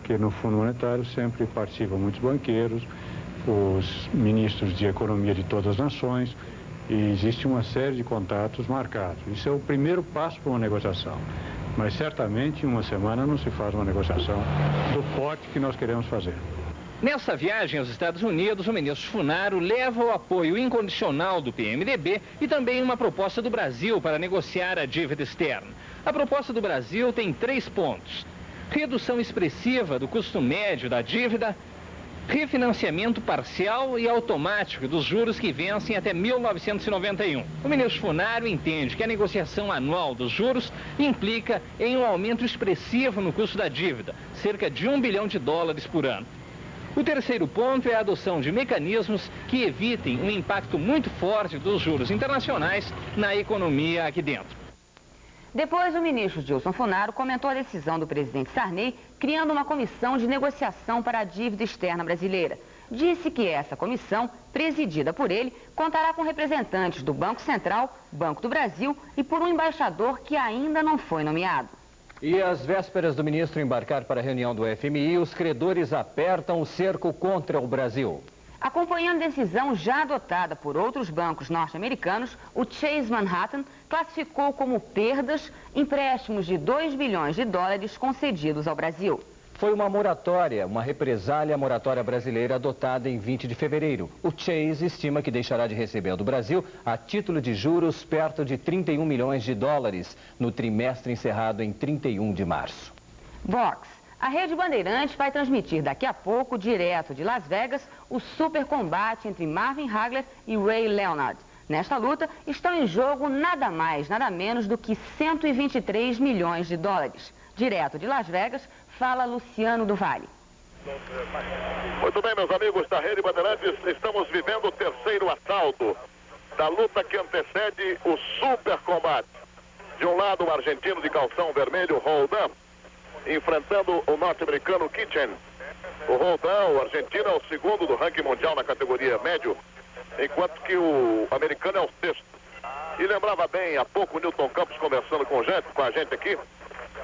porque no Fundo Monetário sempre participam muitos banqueiros, os ministros de economia de todas as nações, e existe uma série de contatos marcados. Isso é o primeiro passo para uma negociação. Mas certamente em uma semana não se faz uma negociação do porte que nós queremos fazer. Nessa viagem aos Estados Unidos, o ministro Funaro leva o apoio incondicional do PMDB e também uma proposta do Brasil para negociar a dívida externa. A proposta do Brasil tem 3 pontos: redução expressiva do custo médio da dívida, refinanciamento parcial e automático dos juros que vencem até 1991. O ministro Funaro entende que a negociação anual dos juros implica em um aumento expressivo no custo da dívida, cerca de $1 bilhão por ano. O terceiro ponto é a adoção de mecanismos que evitem um impacto muito forte dos juros internacionais na economia aqui dentro. Depois, o ministro Gilson Funaro comentou a decisão do presidente Sarney criando uma comissão de negociação para a dívida externa brasileira. Disse que essa comissão, presidida por ele, contará com representantes do Banco Central, Banco do Brasil e por um embaixador que ainda não foi nomeado. E às vésperas do ministro embarcar para a reunião do FMI, os credores apertam o cerco contra o Brasil. Acompanhando a decisão já adotada por outros bancos norte-americanos, o Chase Manhattan classificou como perdas empréstimos de $2 bilhões concedidos ao Brasil. Foi uma moratória, uma represália moratória brasileira adotada em 20 de fevereiro. O Chase estima que deixará de receber do Brasil, a título de juros, perto de $31 milhões no trimestre encerrado em 31 de março. Vox. A Rede Bandeirantes vai transmitir daqui a pouco, direto de Las Vegas, o super combate entre Marvin Hagler e Ray Leonard. Nesta luta, estão em jogo nada mais, nada menos do que $123 milhões. Direto de Las Vegas, fala Luciano do Vale. Muito bem, meus amigos da Rede Bandeirantes, estamos vivendo o terceiro assalto da luta que antecede o super combate. De um lado, o argentino de calção vermelho, Roldan, enfrentando o norte-americano Kitchen. O Roldan, o argentino, é o segundo do ranking mundial na categoria médio, enquanto que o americano é o sexto. E lembrava bem, há pouco, o Newton Campos conversando com a gente aqui,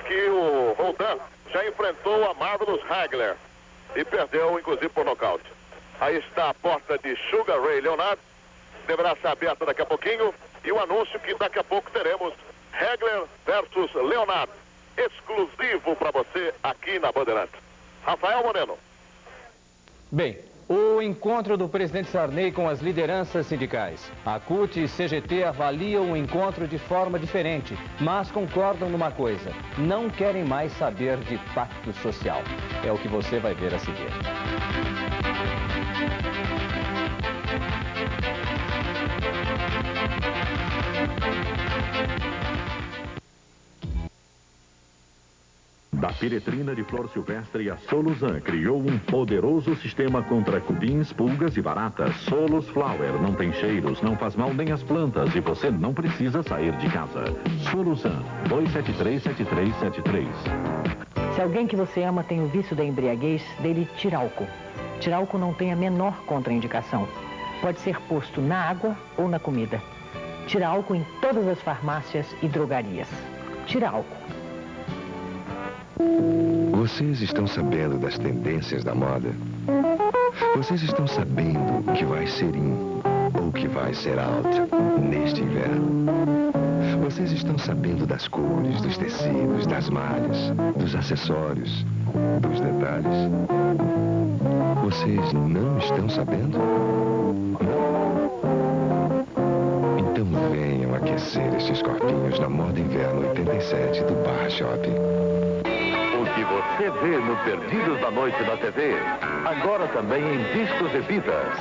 que o Roldan já enfrentou a Marvelous Hagler e perdeu, inclusive, por nocaute. Aí está a porta de Sugar Ray Leonard, deverá ser aberta daqui a pouquinho, e o anúncio que daqui a pouco teremos Hagler versus Leonard, exclusivo para você aqui na Bandeirantes. Rafael Moreno. Bem, o encontro do presidente Sarney com as lideranças sindicais. A CUT e CGT avaliam o encontro de forma diferente, mas concordam numa coisa: não querem mais saber de pacto social. É o que você vai ver a seguir. Da piretrina de flor silvestre, a Solusan criou um poderoso sistema contra cupins, pulgas e baratas. Solus Flower não tem cheiros, não faz mal nem às plantas e você não precisa sair de casa. Solusan 273-7373. Se alguém que você ama tem o vício da embriaguez, dê-lhe Tiralco. Tiralco não tem a menor contraindicação. Pode ser posto na água ou na comida. Tiralco em todas as farmácias e drogarias. Tiralco. Vocês estão sabendo das tendências da moda? Vocês estão sabendo o que vai ser in ou o que vai ser out neste inverno? Vocês estão sabendo das cores, dos tecidos, das malhas, dos acessórios, dos detalhes? Vocês não estão sabendo? Então venham aquecer estes corpinhos na moda inverno 87 do Barra Shopping. O que você vê no Perdidos da Noite da TV, agora também em discos e fitas.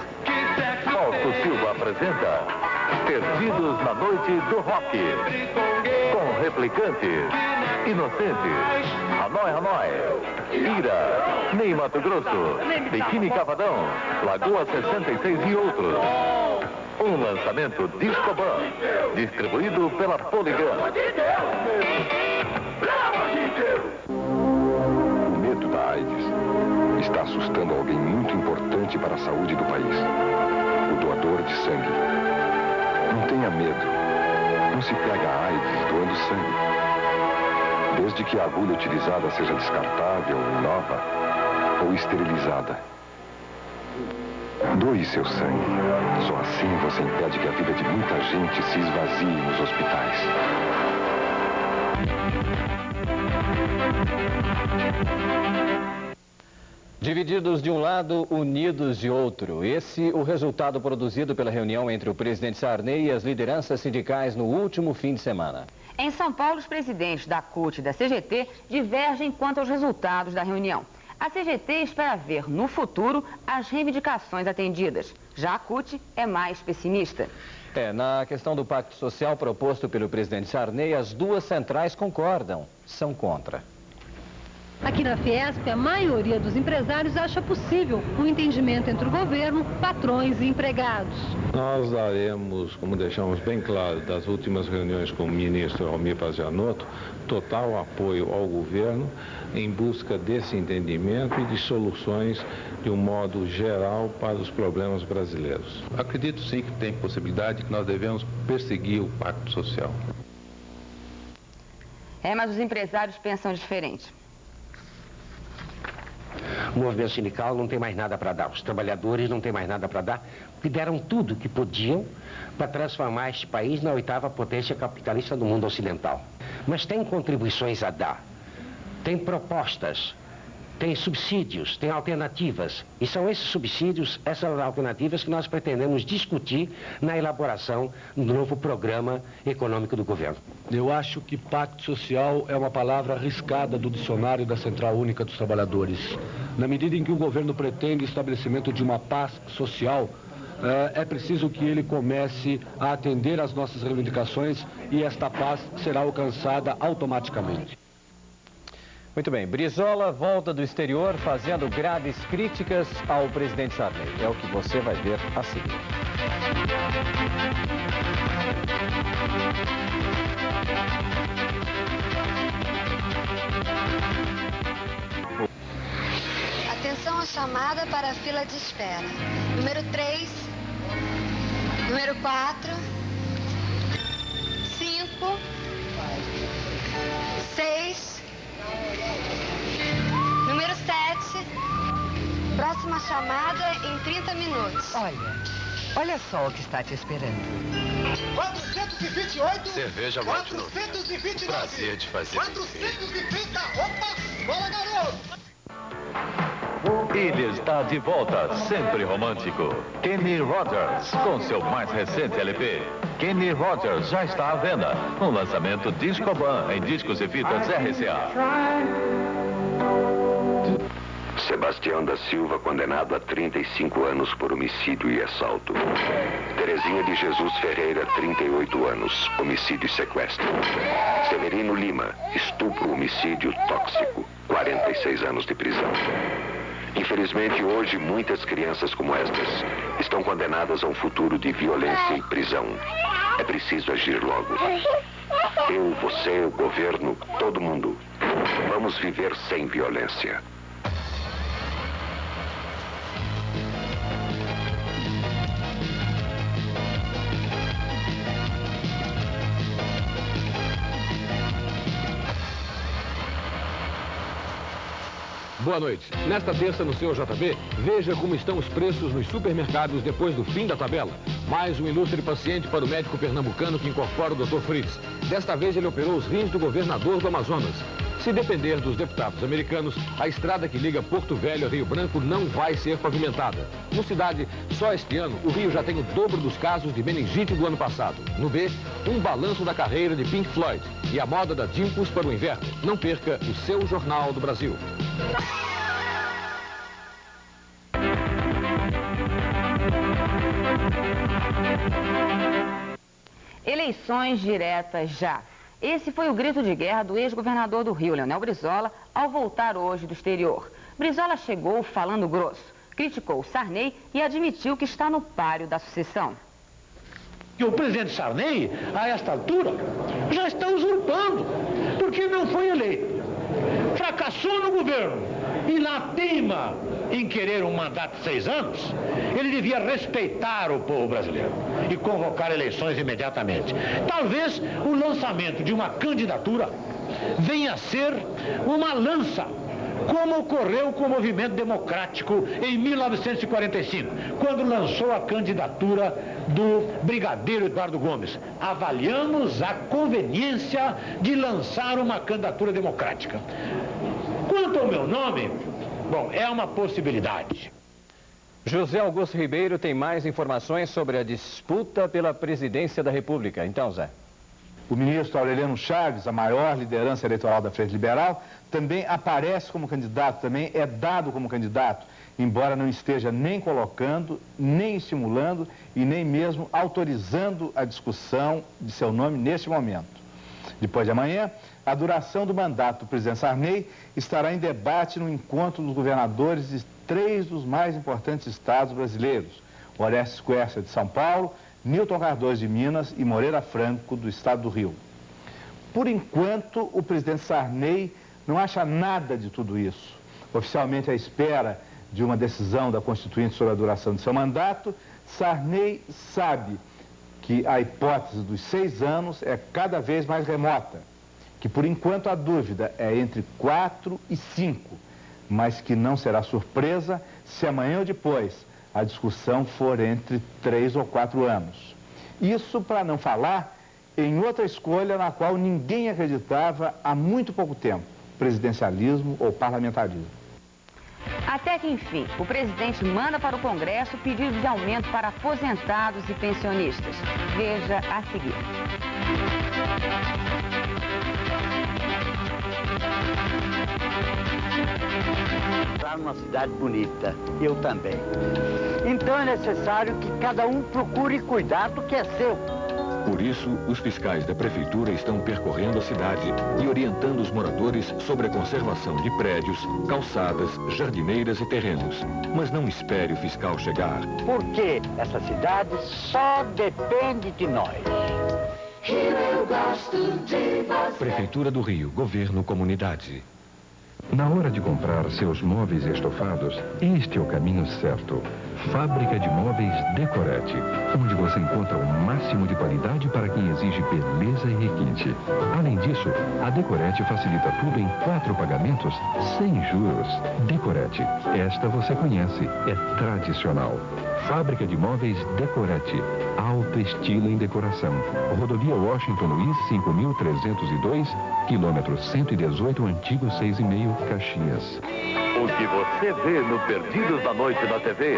Fausto Silva apresenta Perdidos na Noite do Rock, com Replicantes, Inocentes, Hanoi, Ira, Ney Mato Grosso, Biquíni Cavadão, Lagoa 66 e outros. Um lançamento Discoban, distribuído pela Polygram. O medo da AIDS está assustando alguém muito importante para a saúde do país. O doador de sangue. Não tenha medo. Não se pega a AIDS doando sangue. Desde que a agulha utilizada seja descartável e nova, foi esterilizada. Doe seu sangue. Só assim você impede que a vida de muita gente se esvazie nos hospitais. Divididos de um lado, unidos de outro. Esse o resultado produzido pela reunião entre o presidente Sarney e as lideranças sindicais no último fim de semana. Em São Paulo, os presidentes da CUT e da CGT divergem quanto aos resultados da reunião. A CGT espera ver, no futuro, as reivindicações atendidas. Já a CUT é mais pessimista. Na questão do pacto social proposto pelo presidente Sarney, as duas centrais concordam, são contra. Aqui na Fiesp, a maioria dos empresários acha possível um entendimento entre o governo, patrões e empregados. Nós daremos, como deixamos bem claro das últimas reuniões com o ministro Almir Pazianotto, total apoio ao governo em busca desse entendimento e de soluções de um modo geral para os problemas brasileiros. Acredito sim que tem possibilidade que nós devemos perseguir o pacto social. Mas os empresários pensam diferente. O movimento sindical não tem mais nada para dar, os trabalhadores não têm mais nada para dar, porque deram tudo que podiam para transformar este país na 8ª potência capitalista do mundo ocidental. Mas tem contribuições a dar, tem propostas, tem subsídios, tem alternativas. E são esses subsídios, essas alternativas que nós pretendemos discutir na elaboração do novo programa econômico do governo. Eu acho que pacto social é uma palavra arriscada do dicionário da Central Única dos Trabalhadores. Na medida em que o governo pretende o estabelecimento de uma paz social, é preciso que ele comece a atender às nossas reivindicações e esta paz será alcançada automaticamente. Muito bem, Brizola volta do exterior fazendo graves críticas ao presidente Sarney. É o que você vai ver a seguir. Atenção à chamada para a fila de espera. Número 3, número 4, 5, 6... Número 7. Próxima chamada em 30 minutos. Olha só o que está te esperando. 428. Cerveja Monte Novo. 429. Prazer de fazer. 430. Opa! Bola, garoto! Ele está de volta, sempre romântico. Kenny Rogers, com seu mais recente LP. Kenny Rogers já está à venda. Um lançamento Discoban em discos e fitas RCA. Sebastião da Silva, condenado a 35 anos por homicídio e assalto. Terezinha de Jesus Ferreira, 38 anos, homicídio e sequestro. Severino Lima, estupro, homicídio tóxico, 46 anos de prisão. Infelizmente, hoje, muitas crianças como estas estão condenadas a um futuro de violência e prisão. É preciso agir logo. Eu, você, o governo, todo mundo. Vamos viver sem violência. Boa noite. Nesta terça no seu JB, veja como estão os preços nos supermercados depois do fim da tabela. Mais um ilustre paciente para o médico pernambucano que incorpora o Dr. Fritz. Desta vez ele operou os rins do governador do Amazonas. Se depender dos deputados americanos, a estrada que liga Porto Velho a Rio Branco não vai ser pavimentada. No Cidade, só este ano, o Rio já tem o dobro dos casos de meningite do ano passado. No B, um balanço da carreira de Pink Floyd e a moda da Dimples para o inverno. Não perca o seu Jornal do Brasil. Eleições diretas já. Esse foi o grito de guerra do ex-governador do Rio, Leonel Brizola, ao voltar hoje do exterior. Brizola chegou falando grosso, criticou Sarney e admitiu que está no páreo da sucessão. Que o presidente Sarney, a esta altura, já está usurpando, porque não foi eleito. Fracassou no governo e lá teima em querer um mandato de 6 anos, ele devia respeitar o povo brasileiro e convocar eleições imediatamente. Talvez o lançamento de uma candidatura venha a ser uma lança como ocorreu com o movimento democrático em 1945, quando lançou a candidatura do brigadeiro Eduardo Gomes. Avaliamos a conveniência de lançar uma candidatura democrática. Quanto ao meu nome, bom, é uma possibilidade. José Augusto Ribeiro tem mais informações sobre a disputa pela presidência da República. Então, Zé. O ministro Aureliano Chaves, a maior liderança eleitoral da Frente Liberal, também aparece como candidato, também é dado como candidato, embora não esteja nem colocando, nem estimulando e nem mesmo autorizando a discussão de seu nome neste momento. Depois de amanhã, a duração do mandato do presidente Sarney estará em debate no encontro dos governadores de 3 dos mais importantes estados brasileiros: Orestes Quercia de São Paulo, Newton Cardoso de Minas e Moreira Franco do estado do Rio. Por enquanto, o presidente Sarney não acha nada de tudo isso. Oficialmente à espera de uma decisão da Constituinte sobre a duração de seu mandato, Sarney sabe que a hipótese dos 6 anos é cada vez mais remota, que por enquanto a dúvida é entre 4 e 5, mas que não será surpresa se amanhã ou depois a discussão for entre 3 ou 4 anos. Isso para não falar em outra escolha na qual ninguém acreditava há muito pouco tempo: presidencialismo ou parlamentarismo. Até que, enfim, o presidente manda para o Congresso pedido de aumento para aposentados e pensionistas. Veja a seguir. Está numa cidade bonita, eu também. Então é necessário que cada um procure cuidar do que é seu. Por isso, os fiscais da prefeitura estão percorrendo a cidade e orientando os moradores sobre a conservação de prédios, calçadas, jardineiras e terrenos. Mas não espere o fiscal chegar. Porque essa cidade só depende de nós. Eu gosto de você. Prefeitura do Rio, Governo Comunidade. Na hora de comprar seus móveis estofados, este é o caminho certo. Fábrica de Móveis Decorete, onde você encontra o máximo de qualidade para quem exige beleza e requinte. Além disso, a Decorete facilita tudo em 4 pagamentos sem juros. Decorete, esta você conhece, é tradicional. Fábrica de Móveis Decorete, alto estilo em decoração. Rodovia Washington Luiz, 5.302, quilômetro 118, antigo 6,5, Caxias. O que você vê no Perdidos da Noite na TV,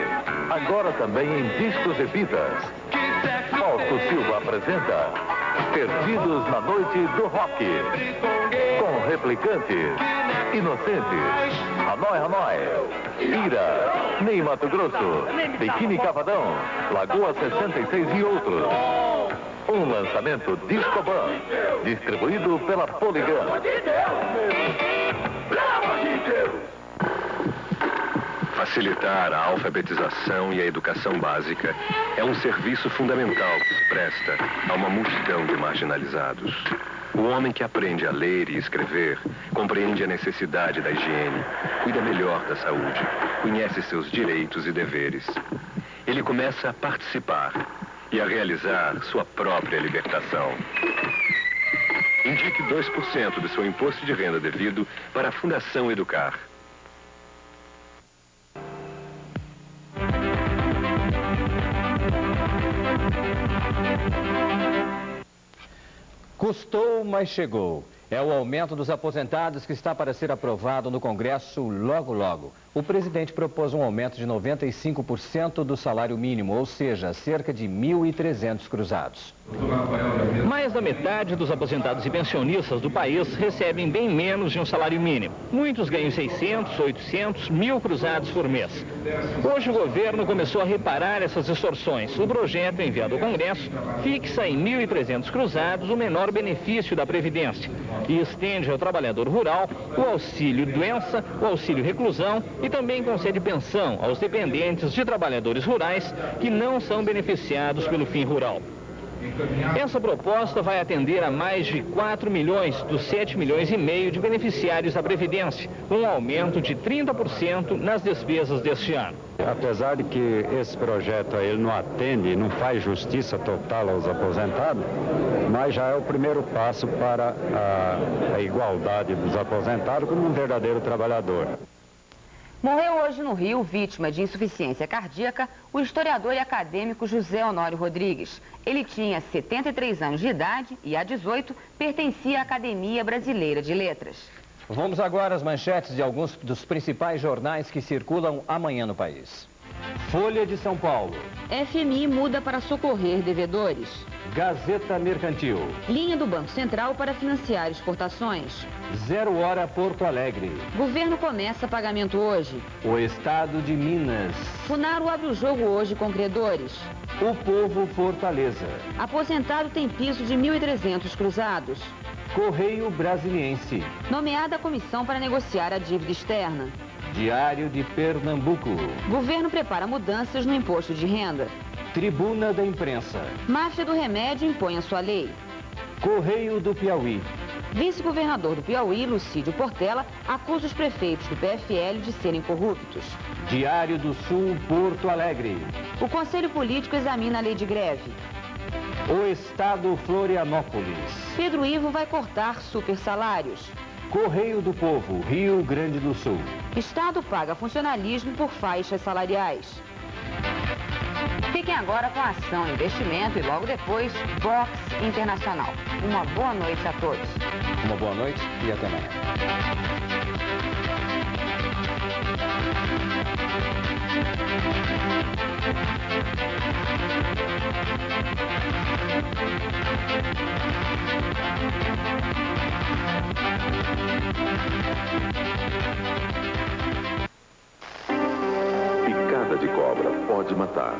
agora também em discos e fitas. Fausto Silva apresenta Perdidos na Noite do Rock, com Replicantes, Inocentes, Hanoi Hanoi, Ira, Ney Mato Grosso, Biquíni Cavadão, Lagoa 66 e outros. Um lançamento Discoban, distribuído pela Polygram. Facilitar a alfabetização e a educação básica é um serviço fundamental que se presta a uma multidão de marginalizados. O homem que aprende a ler e escrever compreende a necessidade da higiene, cuida melhor da saúde, conhece seus direitos e deveres. Ele começa a participar e a realizar sua própria libertação. Indique 2% do seu imposto de renda devido para a Fundação Educar. Custou, mas chegou. É o aumento dos aposentados que está para ser aprovado no Congresso logo logo. O presidente propôs um aumento de 95% do salário mínimo, ou seja, cerca de 1.300 cruzados. Mais da metade dos aposentados e pensionistas do país recebem bem menos de um salário mínimo. Muitos ganham 600, 800, 1.000 cruzados por mês. Hoje o governo começou a reparar essas distorções. O projeto enviado ao Congresso fixa em 1.300 cruzados o menor benefício da Previdência e estende ao trabalhador rural o auxílio doença, o auxílio reclusão e também concede pensão aos dependentes de trabalhadores rurais que não são beneficiados pelo Fim Rural. Essa proposta vai atender a mais de 4 milhões dos 7 milhões e meio de beneficiários da Previdência, um aumento de 30% nas despesas deste ano. Apesar de que esse projeto ele não atende, não faz justiça total aos aposentados, mas já é o primeiro passo para a igualdade dos aposentados como um verdadeiro trabalhador. Morreu hoje no Rio, vítima de insuficiência cardíaca, o historiador e acadêmico José Honório Rodrigues. Ele tinha 73 anos de idade e, há 18, pertencia à Academia Brasileira de Letras. Vamos agora às manchetes de alguns dos principais jornais que circulam amanhã no país. Folha de São Paulo. FMI muda para socorrer devedores. Gazeta Mercantil. Linha do Banco Central para financiar exportações. 0 Hora Porto Alegre. Governo começa pagamento hoje. O Estado de Minas. Funaro abre o jogo hoje com credores. O Povo Fortaleza. Aposentado tem piso de 1.300 cruzados. Correio Brasiliense. Nomeada a comissão para negociar a dívida externa. Diário de Pernambuco. Governo prepara mudanças no imposto de renda. Tribuna da Imprensa. Máfia do remédio impõe a sua lei. Correio do Piauí. Vice-governador do Piauí, Lucídio Portela, acusa os prefeitos do PFL de serem corruptos. Diário do Sul, Porto Alegre. O Conselho Político examina a lei de greve. O Estado Florianópolis. Pedro Ivo vai cortar super salários. Correio do Povo, Rio Grande do Sul. Estado paga funcionalismo por faixas salariais. Fiquem agora com a Ação Investimento e logo depois, Box Internacional. Uma boa noite a todos. Uma boa noite e até amanhã. Picada de cobra pode matar.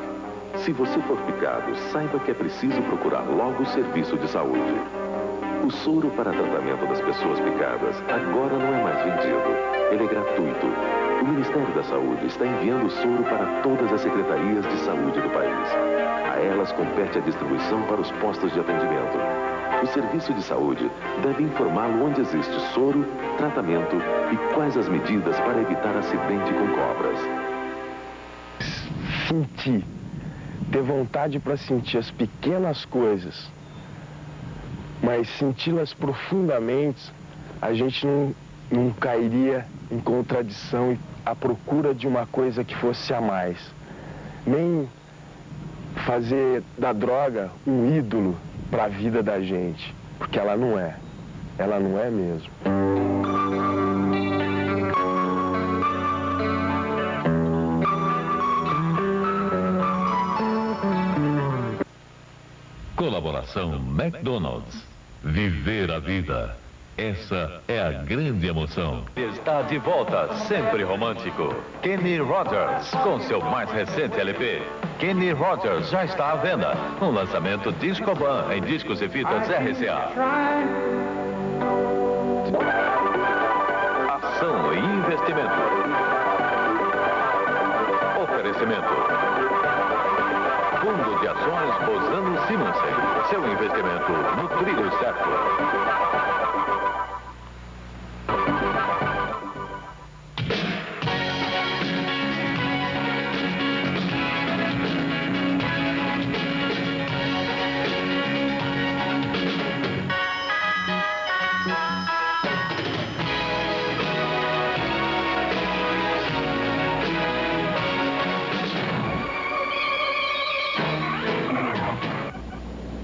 Se você for picado, saiba que é preciso procurar logo o serviço de saúde. O soro para tratamento das pessoas picadas agora não é mais vendido. Ele é gratuito. O Ministério da Saúde está enviando o soro para todas as secretarias de saúde do país. A elas compete a distribuição para os postos de atendimento. O serviço de saúde deve informá-lo onde existe soro, tratamento e quais as medidas para evitar acidente com cobras. Sentir. Ter vontade para sentir as pequenas coisas, mas senti-las profundamente, a gente não cairia em contradição e à procura de uma coisa que fosse a mais. Nem fazer da droga um ídolo para a vida da gente, porque ela não é mesmo. Colaboração McDonald's. Viver a vida. Essa é a grande emoção. Está de volta, sempre romântico. Kenny Rogers, com seu mais recente LP. Kenny Rogers já está à venda. Um lançamento Discoban em discos e fitas RCA. Ação e investimento. Oferecimento. Fundo de Ações Bozano Simonsen. Seu investimento no trilho certo.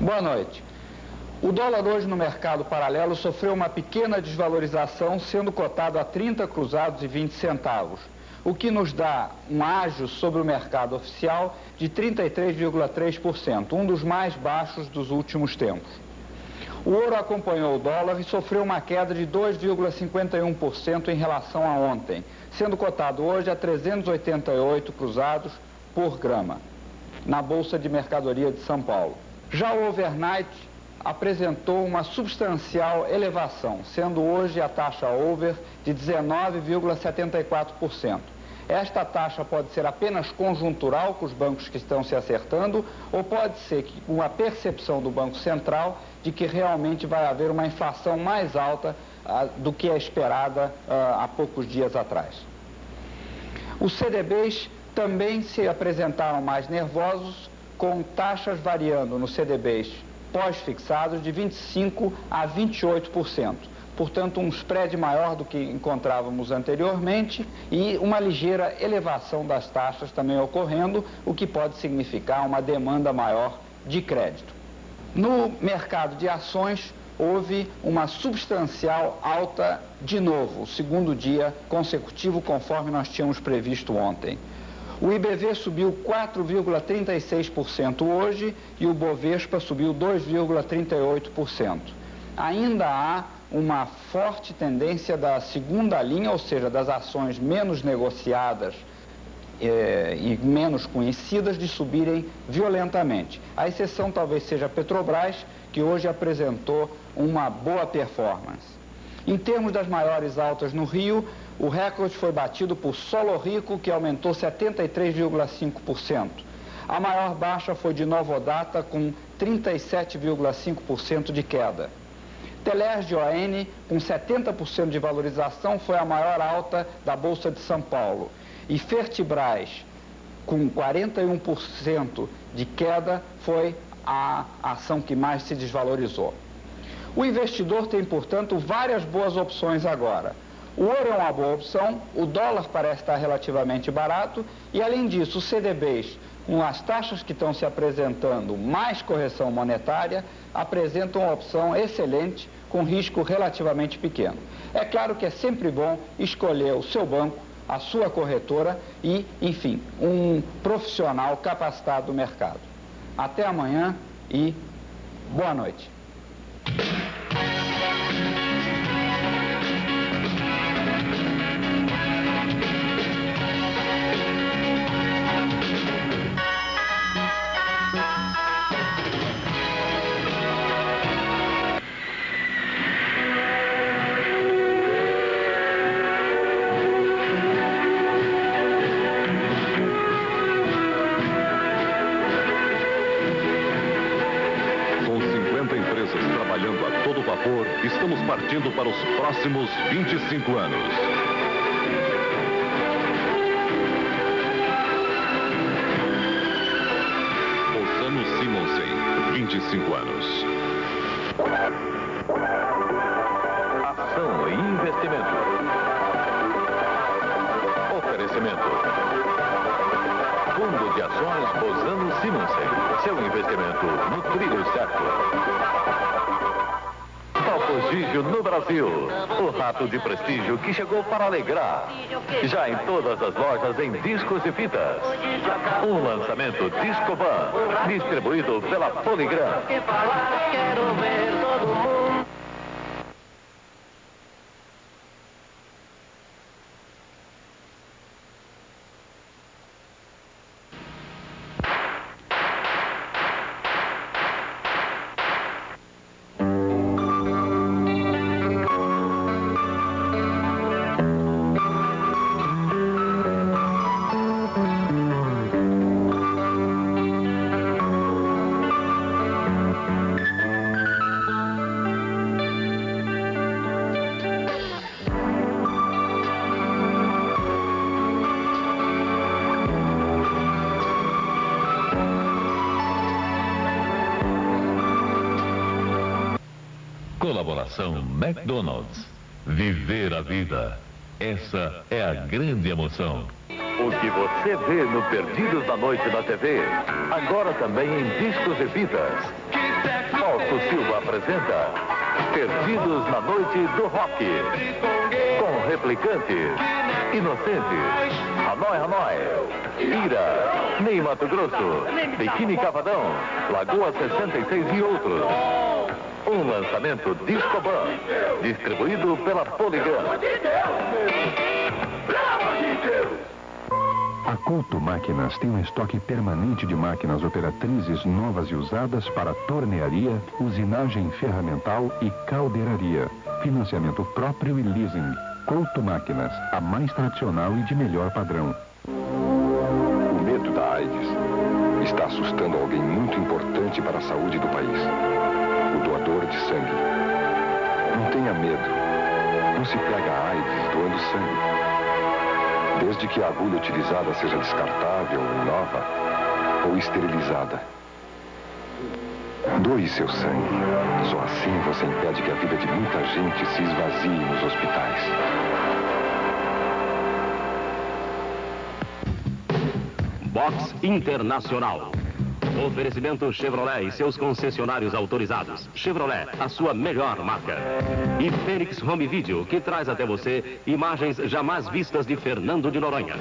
Boa noite. O dólar hoje no mercado paralelo sofreu uma pequena desvalorização, sendo cotado a 30 cruzados e 20 centavos, o que nos dá um ágio sobre o mercado oficial de 33,3%, um dos mais baixos dos últimos tempos. O ouro acompanhou o dólar e sofreu uma queda de 2,51% em relação a ontem, sendo cotado hoje a 388 cruzados por grama, na Bolsa de Mercadoria de São Paulo. Já o overnight apresentou uma substancial elevação, sendo hoje a taxa over de 19,74%. Esta taxa pode ser apenas conjuntural com os bancos que estão se acertando, ou pode ser uma percepção do Banco Central de que realmente vai haver uma inflação mais alta do que a esperada há poucos dias atrás. Os CDBs também se apresentaram mais nervosos, com taxas variando nos CDBs pós-fixados de 25% a 28%. Portanto, um spread maior do que encontrávamos anteriormente e uma ligeira elevação das taxas também ocorrendo, o que pode significar uma demanda maior de crédito. No mercado de ações, houve uma substancial alta de novo, o segundo dia consecutivo, conforme nós tínhamos previsto ontem. O IBV subiu 4,36% hoje e o Bovespa subiu 2,38%. Ainda há uma forte tendência da segunda linha, ou seja, das ações menos negociadas e menos conhecidas, de subirem violentamente. A exceção talvez seja a Petrobras, que hoje apresentou uma boa performance. Em termos das maiores altas no Rio, o recorde foi batido por Solo Rico, que aumentou 73,5%. A maior baixa foi de Nova Odata, com 37,5% de queda. Telerge ON, com 70% de valorização, foi a maior alta da Bolsa de São Paulo. E Fertibras, com 41% de queda, foi a ação que mais se desvalorizou. O investidor tem, portanto, várias boas opções agora. O ouro é uma boa opção, o dólar parece estar relativamente barato e, além disso, os CDBs, com as taxas que estão se apresentando, mais correção monetária, apresentam uma opção excelente, com risco relativamente pequeno. É claro que é sempre bom escolher o seu banco, a sua corretora e, enfim, um profissional capacitado do mercado. Até amanhã e boa noite. Estamos partindo para os próximos 25 anos. Ossano Simonsen, 25 anos. Ação e investimento. Oferecimento. Fundo de Ações Ossano Simonsen. Seu investimento no trilho certo. Prestígio no Brasil, o rato de prestígio que chegou para alegrar. Já em todas as lojas em discos e fitas. Um lançamento Discoban, distribuído pela Poligram. Colaboração McDonald's. Viver a vida. Essa é a grande emoção. O que você vê no Perdidos da Noite na TV, agora também em discos e fitas. Fausto Silva apresenta Perdidos na Noite do Rock. Com Replicantes, Inocentes, Hanoi Hanoi, Ira, Ney Mato Grosso, Biquíni Cavadão, Lagoa 66 e outros. Um lançamento Discoban, distribuído pela Poligram. A Couto Máquinas tem um estoque permanente de máquinas operatrizes novas e usadas para tornearia, usinagem ferramental e caldeiraria. Financiamento próprio e leasing. Couto Máquinas, a mais tradicional e de melhor padrão. O medo da AIDS está assustando alguém muito importante para a saúde do país. O doador de sangue. Não tenha medo. Não se pega a AIDS doando sangue. Desde que a agulha utilizada seja descartável, nova ou esterilizada. Doe seu sangue. Só assim você impede que a vida de muita gente se esvazie nos hospitais. Box Internacional. Oferecimento Chevrolet e seus concessionários autorizados. Chevrolet, a sua melhor marca. E Fênix Home Video, que traz até você imagens jamais vistas de Fernando de Noronha.